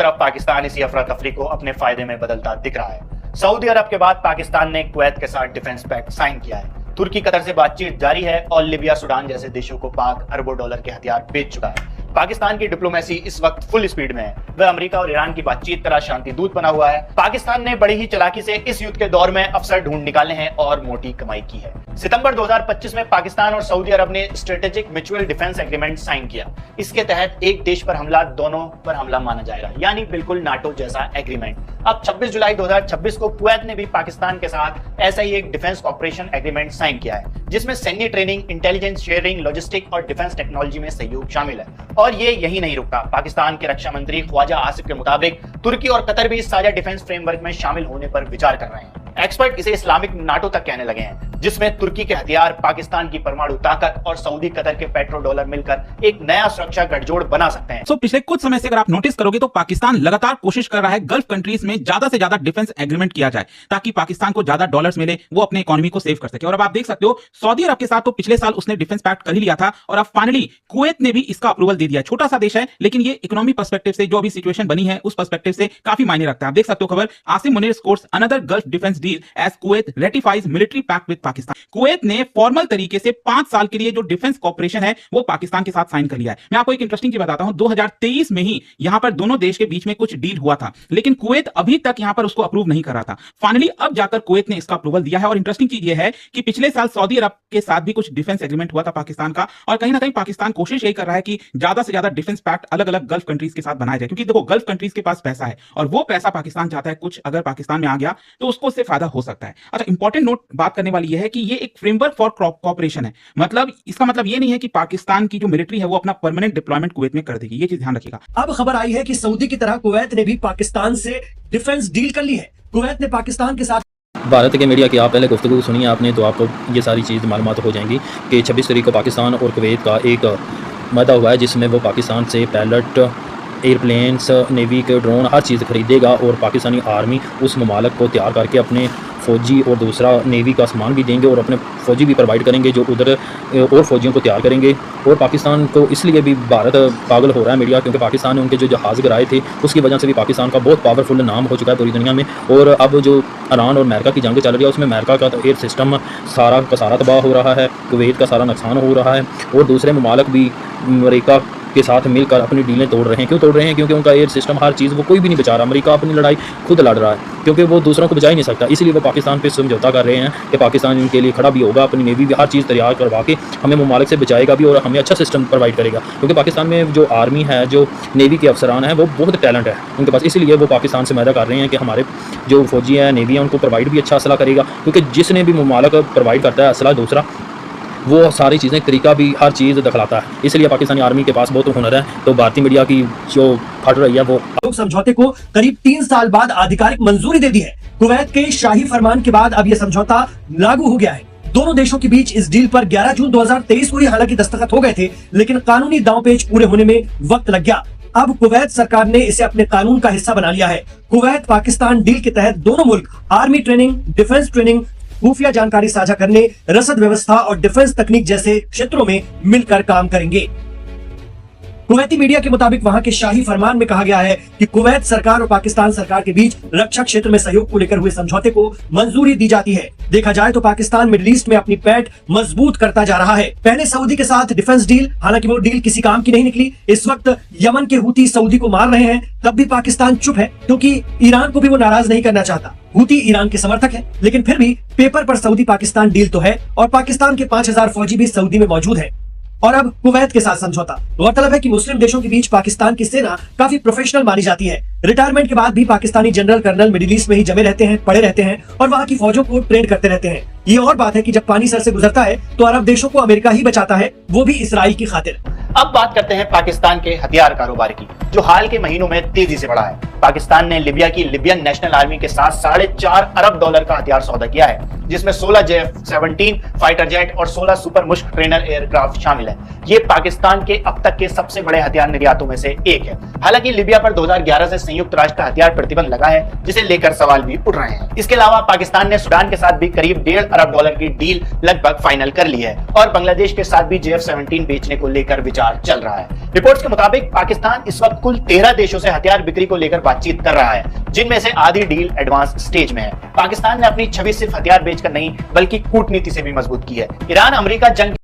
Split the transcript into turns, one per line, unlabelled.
तरफ पाकिस्तान इसी अफरा तफरी को अपने फायदे में बदलता दिख रहा है। सऊदी अरब के बाद पाकिस्तान ने कुवैत के साथ डिफेंस पैक्ट साइन किया है। तुर्की कतर से बातचीत जारी है और लिबिया सूडान जैसे देशों को पाक अरबों डॉलर के हथियार बेच चुका है। पाकिस्तान की डिप्लोमेसी इस वक्त फुल स्पीड में है। वह अमेरिका और ईरान की बातचीत तरह शांति दूत बना हुआ है। पाकिस्तान ने बड़ी ही चालाकी से इस युद्ध के दौर में अवसर ढूंढ निकाले हैं और मोटी कमाई की है। सितंबर 2025 में पाकिस्तान और सऊदी अरब ने strategic mutual defence agreement sign किया। इसके तहत एक देश पर हमला दोनों पर हमला माना जाएगा, यानी बिल्कुल नाटो जैसा एग्रीमेंट। अब 26 जुलाई 2026 को कुवैत ने भी पाकिस्तान के साथ ऐसा ही एक डिफेंस ऑपरेशन एग्रीमेंट साइन किया है, जिसमें सैन्य ट्रेनिंग, इंटेलिजेंस शेयरिंग, लॉजिस्टिक और डिफेंस टेक्नोलॉजी में सहयोग शामिल है। और ये यही नहीं रुकता। पाकिस्तान के रक्षा मंत्री ख्वाजा आसिफ के मुताबिक तुर्की और कतर भी इस साझा डिफेंस फ्रेमवर्क में शामिल होने पर विचार कर रहे हैं। एक्सपर्ट इसे इस्लामिक नाटो तक कहने लगे हैं, जिसमें तुर्की के हथियार, पाकिस्तान की परमाणु ताकत और सऊदी कतर के पेट्रो डॉलर मिलकर एक नया सुरक्षा गठजोड़ बना सकते हैं।
पिछले कुछ समय से अगर आप नोटिस करोगे तो पाकिस्तान लगातार कोशिश कर रहा है गल्फ कंट्रीज में ज्यादा से ज्यादा डिफेंस एग्रीमेंट किया जाए, ताकि पाकिस्तान को ज्यादा डॉलर्स मिले, वो अपने इकोनॉमी को सेव कर सके। और अब आप देख सकते हो सऊदी अरब के साथ तो पिछले साल उसने डिफेंस पैक्ट कर ही लिया था और अब फाइनली कुवैत ने भी इसका अप्रूवल दे दिया। छोटा सा देश है, लेकिन ये इकोनॉमी पर्सपेक्टिव से जो अभी सिचुएशन बनी है उस पर्सपेक्टिव से काफी मायने रखता है। आप देख सकते हो खबर, Asim Munir scores another gulf defence deal as Kuwait ratifies military pact with Pakistan. Kuwait ने फॉर्मल तरीके से 5 साल के लिए जो डिफेंस कॉर्पोरेशन है वो पाकिस्तान के साथ साइन कर लिया है। मैं आपको एक इंटरेस्टिंग चीज बताता हूं, 2023 में ही यहां पर दोनों देश के बीच में कुछ डील हुआ था, लेकिन कुवैत अभी तक यहां पर उसको अप्रूव नहीं कर रहा था। फाइनली अब जाकर कुवैत ने इसका अप्रूवल दिया है। और इंटरेस्टिंग चीज यह है कि पिछले साल सऊदी अरब के साथ भी कुछ डिफेंस एग्रीमेंट हुआ था पाकिस्तान का, और कहीं ना कहीं पाकिस्तान कोशिश यही कर रहा है कि ज्यादा से ज्यादा डिफेंस पैक्ट अलग अलग गल्फ कंट्रीज के साथ बनाया जाए, क्योंकि देखो गल्फ कंट्रीज के पास पैसा है और वो पैसा पाकिस्तान चाहता है कुछ अगर पाकिस्तान में आ गया तो उसको उससे फायदा हो सकता है। अच्छा, इंपॉर्टेंट नोट बात करने वाली यह है कि ये एक फ्रेमवर्क फॉर कॉपरेशन है। मतलब इसका मतलब ये नहीं है कि पाकिस्तान की जो मिलिट्री है वो अपना परमानेंट डिप्लॉयमेंट कुवैत में कर देगी, ये चीज ध्यान रखिएगा।
अब खबर आई है कि सऊदी की तरह कुवैत ने भी पाकिस्तान से डिफेंस डील कर ली है। कुवैत ने पाकिस्तान के साथ
भारत के मीडिया की आप पहले गुफ्तगू सुनिए आपने, तो आपको ये सारी चीज़ मालूमात हो जाएंगी कि 26 तारीख को पाकिस्तान और कुवैत का एक मदा हुआ है, जिसमें वो पाकिस्तान से पायलट, एयरप्लेन्स, नेवी के ड्रोन, हर चीज़ खरीदेगा और पाकिस्तानी आर्मी उस ममालक को तैयार करके अपने फ़ौजी और दूसरा नेवी का सामान भी देंगे और अपने फ़ौजी भी प्रोवाइड करेंगे जो उधर और फ़ौजियों को तैयार करेंगे। और पाकिस्तान को इसलिए भी भारत पागल हो रहा है मीडिया, क्योंकि पाकिस्तान ने उनके जो जहाज़ गिराए थे उसकी वजह से भी पाकिस्तान का बहुत पावरफुल नाम हो चुका है पूरी दुनिया में। और अब जो ईरान और अमेरिका की जंग चल रही है उसमें अमेरिका का तो एयर सिस्टम सारा का सारा तबाह हो रहा है, कुवैत का सारा नुकसान हो रहा है और दूसरे ममालक भी अमेरिका के साथ मिलकर अपनी डीलें तोड़ रहे हैं। क्यों तोड़ रहे हैं? क्योंकि उनका एयर सिस्टम हर चीज़ वो कोई भी नहीं बचा रहा। अमेरिका अपनी लड़ाई खुद लड़ रहा है क्योंकि वो दूसरों को बचा ही नहीं सकता, इसलिए वो पाकिस्तान पे समझौता कर रहे हैं कि पाकिस्तान इनके लिए खड़ा भी होगा, अपनी नेवी भी हर चीज़ तैयार करवा के हमें ममालिक से बचाएगा भी और हमें अच्छा सिस्टम प्रोवाइड करेगा। क्योंकि पाकिस्तान में जो आर्मी है, जो नेवी के अफसरान हैं, वो बहुत टैलेंट है उनके पास, इसलिए वो पाकिस्तान से मैदा कर रहे हैं कि हमारे जो फौजी हैं, नेवी है, उनको प्रोवाइड भी अच्छा असला करेगा। क्योंकि जिसने भी ममालिक प्रोवाइड करता है असला दूसरा, वो सारी चीज़ें तरीका भी हर चीज़ दिखलाता है, इसलिए पाकिस्तानी आर्मी के पास बहुत हुनर है। तो भारतीय मीडिया की जो फट रही है वो
समझौते को करीब 3 साल बाद आधिकारिक मंजूरी दे दी है। कुवैत के शाही फरमान के बाद अब यह समझौता लागू हो गया है। दोनों देशों के बीच इस डील पर 11 जून 2023 को ही हालांकि दस्तखत हो गए थे, लेकिन कानूनी दांवपेच पूरे होने में वक्त लग गया। अब कुवैत सरकार ने इसे अपने कानून का हिस्सा बना लिया है। कुवैत पाकिस्तान डील के तहत दोनों मुल्क आर्मी ट्रेनिंग, डिफेंस ट्रेनिंग, खुफिया जानकारी साझा करने, रसद व्यवस्था और डिफेंस तकनीक जैसे क्षेत्रों में मिलकर काम करेंगे। कुवैती मीडिया के मुताबिक वहां के शाही फरमान में कहा गया है कि कुवैत सरकार और पाकिस्तान सरकार के बीच रक्षा क्षेत्र में सहयोग को लेकर हुए समझौते को मंजूरी दी जाती है। देखा जाए तो पाकिस्तान मिडिल ईस्ट में अपनी पैठ मजबूत करता जा रहा है। पहले सऊदी के साथ डिफेंस डील, हालांकि वो डील किसी काम की नहीं निकली। इस वक्त यमन के हूती सऊदी को मार रहे हैं, तब भी पाकिस्तान चुप है क्योंकि ईरान को भी वो नाराज नहीं करना चाहता। हूती ईरान के समर्थक है, लेकिन फिर भी पेपर पर सऊदी पाकिस्तान डील तो है और पाकिस्तान के 5000 फौजी भी सऊदी में मौजूद है। और अब कुवैत के साथ समझौता। गौरतलब है कि मुस्लिम देशों के बीच पाकिस्तान की सेना काफी प्रोफेशनल मानी जाती है। रिटायरमेंट के बाद भी Pakistani general colonel middle east में ही जमे रहते हैं, पड़े रहते हैं और वहाँ की फौजों को ट्रेन करते रहते हैं। ये और बात है कि जब पानी सर से गुजरता है तो अरब देशों को अमेरिका ही बचाता है, वो भी इसराइल की खातिर।
अब बात करते हैं पाकिस्तान के हथियार कारोबार की, जो हाल के महीनों में तेजी से बढ़ा है। पाकिस्तान ने लिबिया की लिबियन नेशनल आर्मी के साथ $4.5 अरब का हथियार सौदा किया है, जिसमें 16 JF-17 फाइटर जेट और 16 सुपर मुश्क ट्रेनर एयरक्राफ्ट शामिल है। ये पाकिस्तान के अब तक के सबसे बड़े हथियार निर्यातों में से एक है। हालांकि लिबिया पर 2011 से संयुक्त राष्ट्र हथियार प्रतिबंध लगा है, जिसे लेकर सवाल भी उठ रहे हैं। इसके अलावा पाकिस्तान ने सूडान के साथ भी करीब $1.5 अरब की डील लगभग फाइनल कर ली है और बांग्लादेश के साथ भी JF-17 बेचने को लेकर विचार चल रहा है। रिपोर्ट्स के मुताबिक पाकिस्तान इस वक्त कुल 13 देशों से हथियार बिक्री को लेकर बातचीत कर रहा है, जिनमें से आधी डील एडवांस स्टेज में है। पाकिस्तान ने अपनी छवि सिर्फ हथियार बेचकर नहीं बल्कि कूटनीति से भी मजबूत की है। ईरान अमेरिका जंग